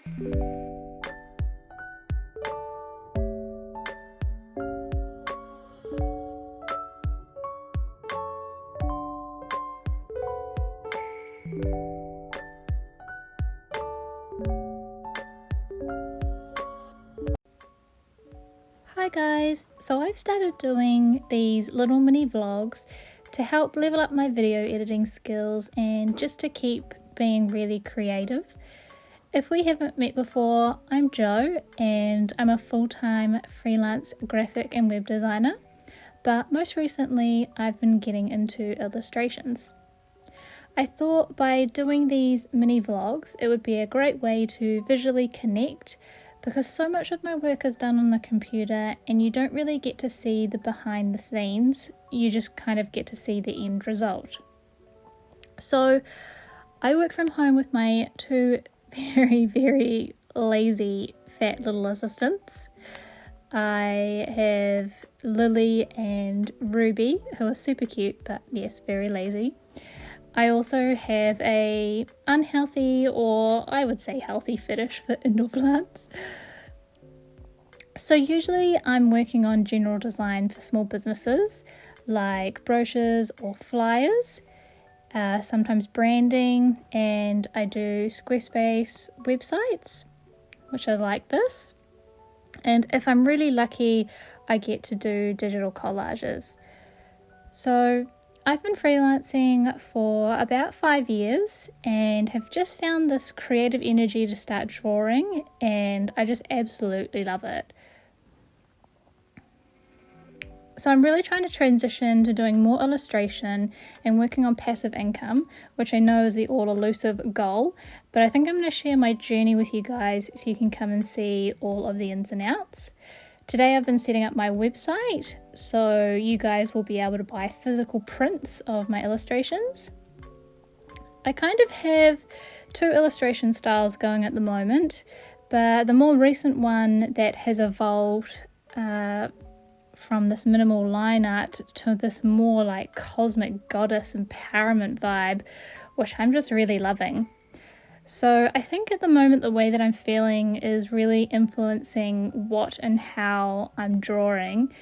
Hi guys, so I've started doing these little mini vlogs to help level up my video editing skills and just to keep being really creative. If we haven't met before, I'm Jo and I'm a full-time freelance graphic and web designer, but most recently I've been getting into illustrations. I thought by doing these mini vlogs it would be a great way to visually connect, because so much of my work is done on the computer and you don't really get to see the behind the scenes, you just kind of get to see the end result. So I work from home with my two very lazy fat little assistants. I have Lily and Ruby, who are super cute but yes, very lazy. I also have a unhealthy, or I would say healthy, fetish for indoor plants. So usually I'm working on general design for small businesses like brochures or flyers, sometimes branding, and I do Squarespace websites, which are like this. And if I'm really lucky, I get to do digital collages. So I've been freelancing for about 5 years and have just found this creative energy to start drawing, and I just absolutely love it. So I'm really trying to transition to doing more illustration and working on passive income, which I know is the all-elusive goal, but I think I'm going to share my journey with you guys so you can come and see all of the ins and outs. Today I've been setting up my website, so you guys will be able to buy physical prints of my illustrations. I kind of have two illustration styles going at the moment, but the more recent one that has evolved from this minimal line art to this more like cosmic goddess empowerment vibe, which I'm just really loving. So I think at the moment the way that I'm feeling is really influencing what and how I'm drawing,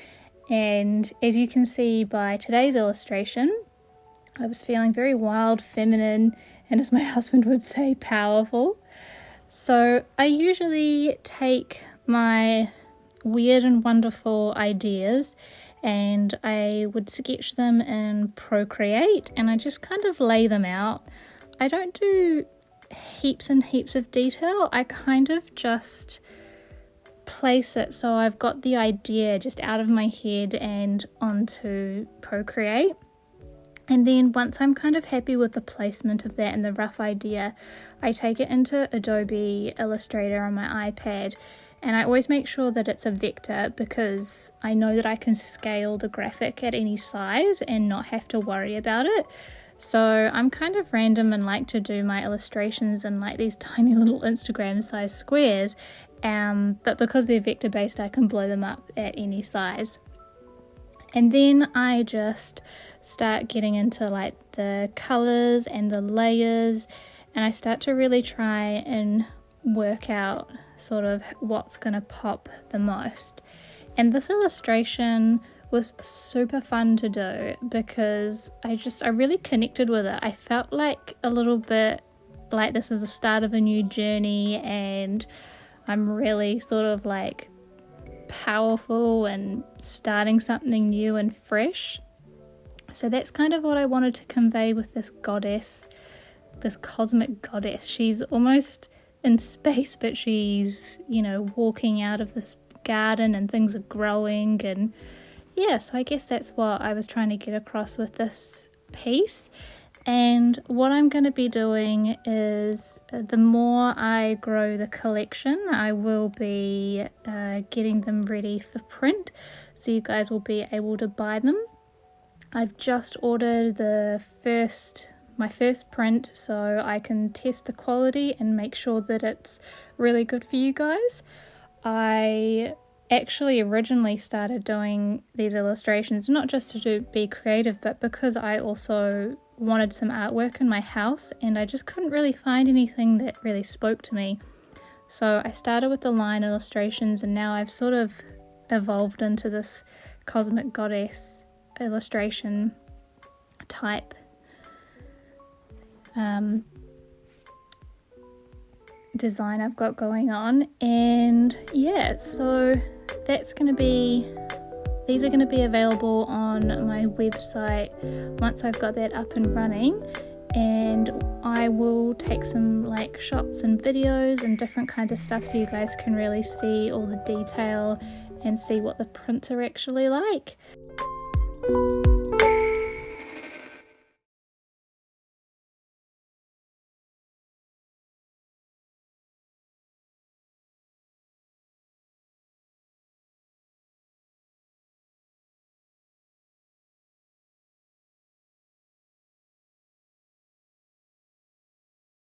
and as you can see by today's illustration, I was feeling very wild, feminine, and as my husband would say, powerful. So I usually take my weird and wonderful ideas and I would sketch them in Procreate and I just kind of lay them out. I don't do heaps and heaps of detail, I kind of just place it so I've got the idea just out of my head and onto Procreate, and then once I'm kind of happy with the placement of that and the rough idea, I take it into Adobe Illustrator on my iPad, and I always make sure that it's a vector because I know that I can scale the graphic at any size and not have to worry about it. So I'm kind of random and like to do my illustrations in like these tiny little Instagram size squares, but because they're vector based I can blow them up at any size. And then I just start getting into like the colors and the layers, and I start to really try and work out sort of what's going to pop the most. And this illustration was super fun to do because I really connected with it. I felt like a little bit like this is the start of a new journey and I'm really sort of like powerful and starting something new and fresh. So that's kind of what I wanted to convey with this goddess, this cosmic goddess. She's almost in space, but she's, you know, walking out of this garden and things are growing, and yeah, so I guess that's what I was trying to get across with this piece. And what I'm going to be doing is the more I grow the collection, I will be getting them ready for print, so you guys will be able to buy them. I've just ordered my first print so I can test the quality and make sure that it's really good for you guys. I actually originally started doing these illustrations not just to be creative, but because I also wanted some artwork in my house and I just couldn't really find anything that really spoke to me. So I started with the line illustrations, and now I've sort of evolved into this cosmic goddess illustration type design I've got going on. And yeah, so these are going to be available on my website once I've got that up and running, and I will take some like shots and videos and different kinds of stuff so you guys can really see all the detail and see what the prints are actually like.